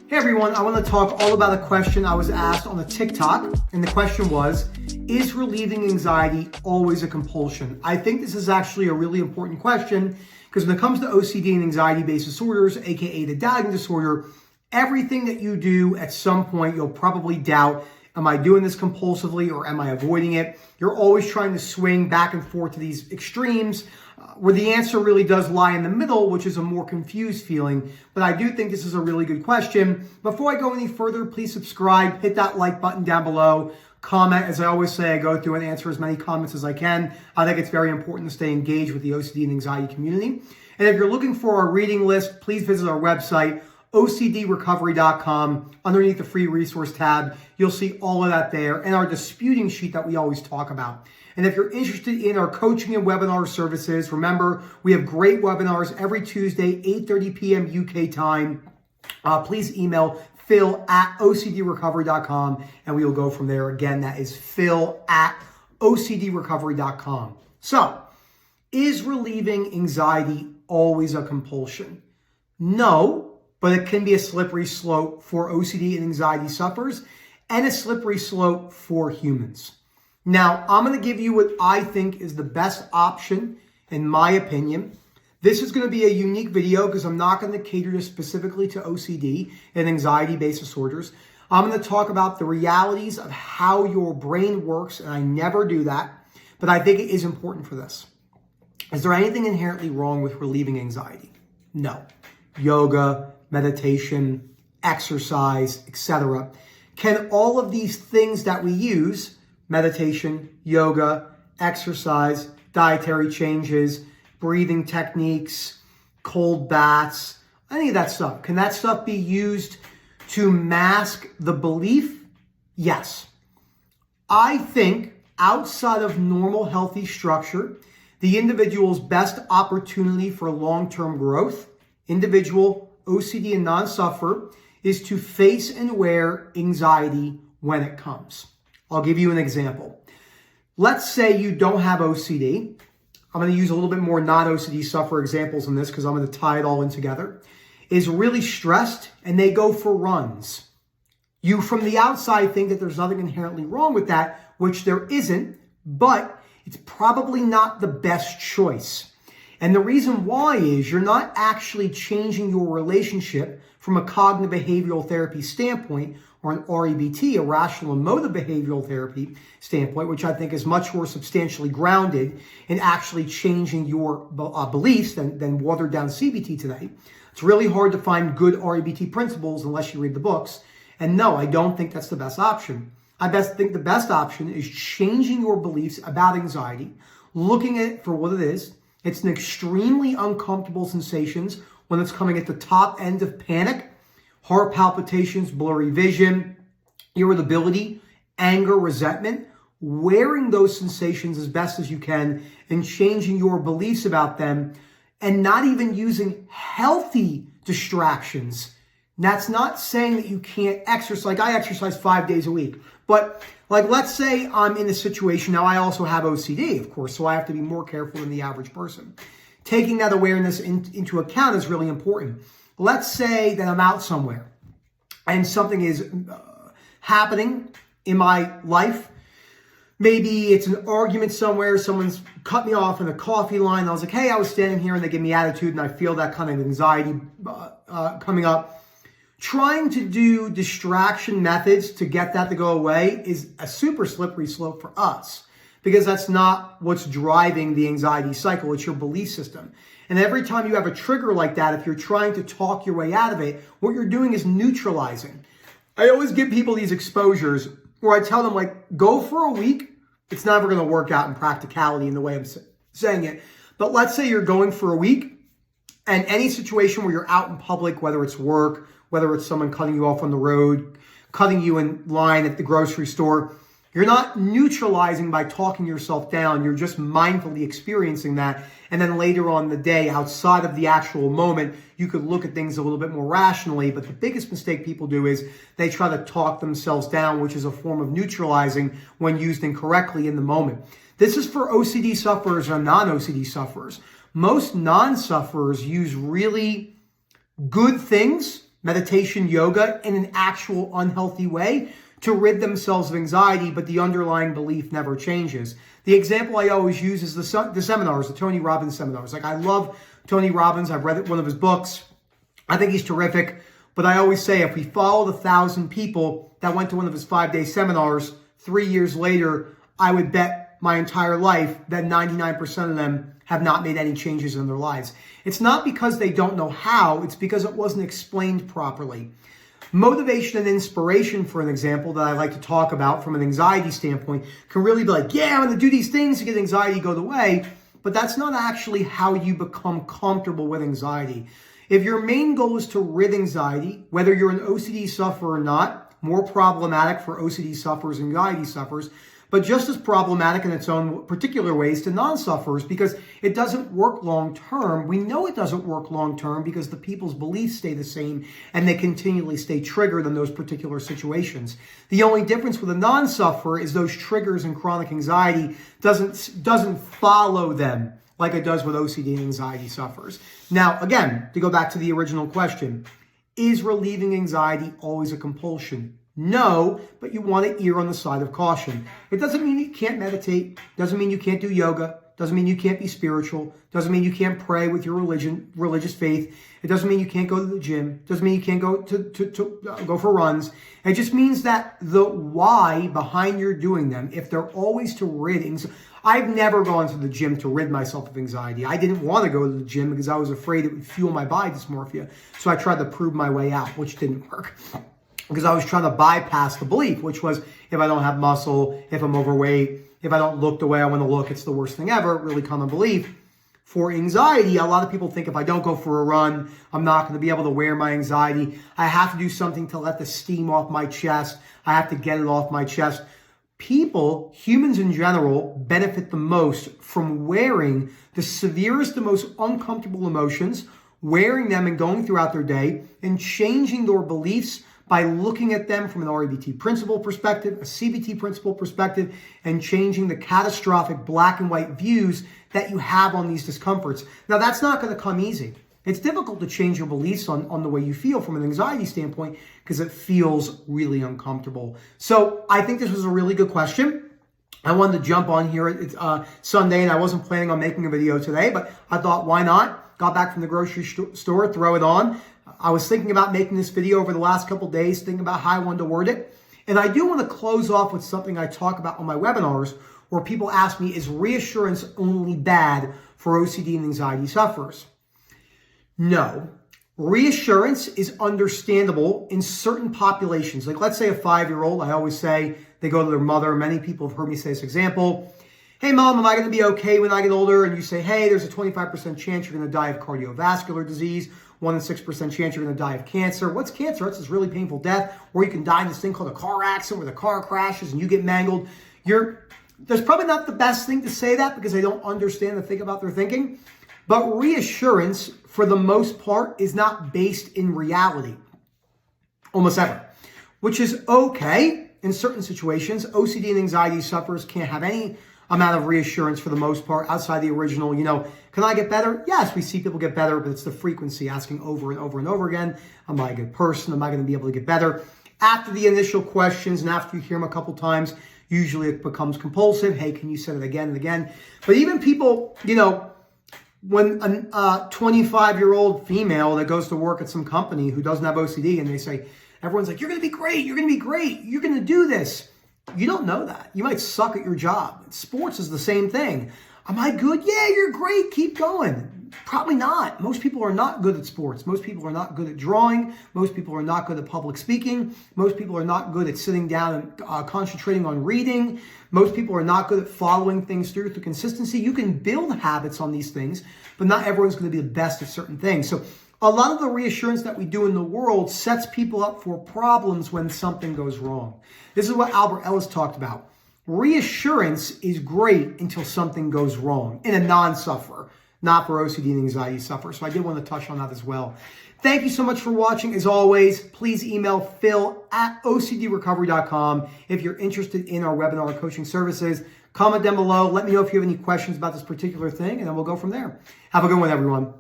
Hey everyone, I want to talk all about a question I was asked on the TikTok, and the question was, is relieving anxiety always a compulsion? I think this is actually a really important question because when it comes to OCD and anxiety-based disorders, aka the doubting disorder, everything that you do at some point, you'll probably doubt, am I doing this compulsively or am I avoiding it? You're always trying to swing back and forth to these extremes where the answer really does lie in the middle, which is a more confused feeling. But I do think this is a really good question. Before I go any further, please subscribe, hit that like button down below, comment. As I always say, I go through and answer as many comments as I can. I think it's very important to stay engaged with the OCD and anxiety community. And if you're looking for our reading list, please visit our website, OCDrecovery.com. Underneath the free resource tab, you'll see all of that there and our disputing sheet that we always talk about. And if you're interested in our coaching and webinar services, remember, we have great webinars every Tuesday, 8:30 p.m. UK time. Please email phil@ocdrecovery.com and we will go from there. Again, that is phil@ocdrecovery.com. So, is relieving anxiety always a compulsion? No, but it can be a slippery slope for OCD and anxiety sufferers and a slippery slope for humans. Now, I'm going to give you what I think is the best option, in my opinion. This is going to be a unique video because I'm not going to cater this specifically to OCD and anxiety-based disorders. I'm going to talk about the realities of how your brain works, and I never do that, but I think it is important for this. Is there anything inherently wrong with relieving anxiety? No. Yoga, meditation, exercise, etc. Can all of these things that we use, meditation, yoga, exercise, dietary changes, breathing techniques, cold baths, any of that stuff, can that stuff be used to mask the belief? Yes. I think outside of normal healthy structure, the individual's best opportunity for long-term growth, individual, OCD and non-sufferer, is to face and wear anxiety when it comes. I'll give you an example. Let's say you don't have OCD. I'm going to use a little bit more non-OCD sufferer examples in this because I'm going to tie it all in together. Is really stressed and they go for runs. You from the outside think that there's nothing inherently wrong with that, which there isn't, but it's probably not the best choice. And the reason why is you're not actually changing your relationship from a cognitive behavioral therapy standpoint or an REBT, a rational emotive behavioral therapy standpoint, which I think is much more substantially grounded in actually changing your beliefs than watered down CBT today. It's really hard to find good REBT principles unless you read the books. And no, I don't think that's the best option. I think the best option is changing your beliefs about anxiety, looking at it for what it is. It's an extremely uncomfortable sensation when it's coming at the top end of panic, heart palpitations, blurry vision, irritability, anger, resentment. Wearing those sensations as best as you can and changing your beliefs about them and not even using healthy distractions. That's not saying that you can't exercise. Like I exercise 5 days a week. But like, let's say I'm in a situation. Now, I also have OCD, of course, so I have to be more careful than the average person. Taking that awareness into account is really important. Let's say that I'm out somewhere and something is happening in my life. Maybe it's an argument somewhere. Someone's cut me off in a coffee line. I was like, hey, I was standing here and they give me attitude and I feel that kind of anxiety coming up. Trying to do distraction methods to get that to go away is a super slippery slope for us because that's not what's driving the anxiety cycle. It's your belief system. And every time you have a trigger like that, if you're trying to talk your way out of it, what you're doing is neutralizing. I always give people these exposures where I tell them, like, go for a week. It's never going to work out in practicality in the way I'm saying it. But let's say you're going for a week and any situation where you're out in public, whether it's work, whether it's someone cutting you off on the road, cutting you in line at the grocery store, you're not neutralizing by talking yourself down. You're just mindfully experiencing that. And then later on in the day, outside of the actual moment, you could look at things a little bit more rationally. But the biggest mistake people do is they try to talk themselves down, which is a form of neutralizing when used incorrectly in the moment. This is for OCD sufferers or non-OCD sufferers. Most non-sufferers use really good things, meditation, yoga in an actual unhealthy way to rid themselves of anxiety, but the underlying belief never changes. The example I always use is the seminars, the Tony Robbins seminars. Like, I love Tony Robbins. I've read one of his books. I think he's terrific. But I always say, if we followed 1,000 people that went to one of his 5-day seminars 3 years later, I would bet my entire life that 99% of them have not made any changes in their lives. It's not because they don't know how, it's because it wasn't explained properly. Motivation and inspiration, for an example, that I like to talk about from an anxiety standpoint, can really be like, yeah, I'm going to do these things to get anxiety to go away. But that's not actually how you become comfortable with anxiety. If your main goal is to rid anxiety, whether you're an OCD sufferer or not, more problematic for OCD sufferers and anxiety sufferers, but just as problematic in its own particular ways to non-sufferers, because it doesn't work long-term. We know it doesn't work long-term because the people's beliefs stay the same and they continually stay triggered in those particular situations. The only difference with a non-sufferer is those triggers and chronic anxiety doesn't follow them like it does with OCD and anxiety sufferers. Now, again, to go back to the original question, is relieving anxiety always a compulsion? No, but you want to err on the side of caution. It doesn't mean you can't meditate, doesn't mean you can't do yoga, doesn't mean you can't be spiritual, doesn't mean you can't pray with your religious faith. It doesn't mean you can't go to the gym, doesn't mean you can't go go for runs. It just means that the why behind your doing them, if they're always to rid anxiety. I've never gone to the gym to rid myself of anxiety. I didn't want to go to the gym because I was afraid it would fuel my body dysmorphia. So I tried to prove my way out, which didn't work. Because I was trying to bypass the belief, which was, if I don't have muscle, if I'm overweight, if I don't look the way I want to look, it's the worst thing ever. Really common belief. For anxiety, a lot of people think if I don't go for a run, I'm not going to be able to wear my anxiety. I have to do something to let the steam off my chest. I have to get it off my chest. People, humans in general, benefit the most from wearing the severest, the most uncomfortable emotions, wearing them and going throughout their day and changing their beliefs by looking at them from an REBT principle perspective, a CBT principle perspective, and changing the catastrophic black and white views that you have on these discomforts. Now, that's not going to come easy. It's difficult to change your beliefs on the way you feel from an anxiety standpoint because it feels really uncomfortable. So I think this was a really good question. I wanted to jump on here. It's Sunday, and I wasn't planning on making a video today, but I thought, why not? Got back from the grocery store, throw it on. I was thinking about making this video over the last couple days, thinking about how I wanted to word it. And I do want to close off with something I talk about on my webinars where people ask me, is reassurance only bad for OCD and anxiety sufferers? No. Reassurance is understandable in certain populations. Like, let's say a 5-year-old, I always say, they go to their mother. Many people have heard me say this example. Hey, Mom, am I going to be okay when I get older? And you say, hey, there's a 25% chance you're going to die of cardiovascular disease, 1 in 6% chance you're going to die of cancer. What's cancer? It's this really painful death, or you can die in this thing called a car accident where the car crashes and you get mangled. There's probably not the best thing to say that because they don't understand the thing about their thinking. But reassurance, for the most part, is not based in reality, almost ever, which is okay in certain situations. OCD and anxiety sufferers can't have any amount of reassurance for the most part outside the original, can I get better? Yes, we see people get better, but it's the frequency, asking over and over and over again, am I a good person? Am I going to be able to get better? After the initial questions and after you hear them a couple times, usually it becomes compulsive. Hey, can you say it again and again? But even people, when a 25-year-old female that goes to work at some company who doesn't have OCD and they say, everyone's like, you're going to be great, you're going to be great, you're going to do this. You don't know that. You might suck at your job. Sports is the same thing. Am I good? Yeah, you're great. Keep going. Probably not. Most people are not good at sports. Most people are not good at drawing. Most people are not good at public speaking. Most people are not good at sitting down and concentrating on reading. Most people are not good at following things through consistency. You can build habits on these things, but not everyone's going to be the best at certain things. So a lot of the reassurance that we do in the world sets people up for problems when something goes wrong. This is what Albert Ellis talked about. Reassurance is great until something goes wrong in a non-sufferer, not for OCD and anxiety sufferers. So I did want to touch on that as well. Thank you so much for watching. As always, please email phil@ocdrecovery.com if you're interested in our webinar coaching services. Comment down below. Let me know if you have any questions about this particular thing, and then we'll go from there. Have a good one, everyone.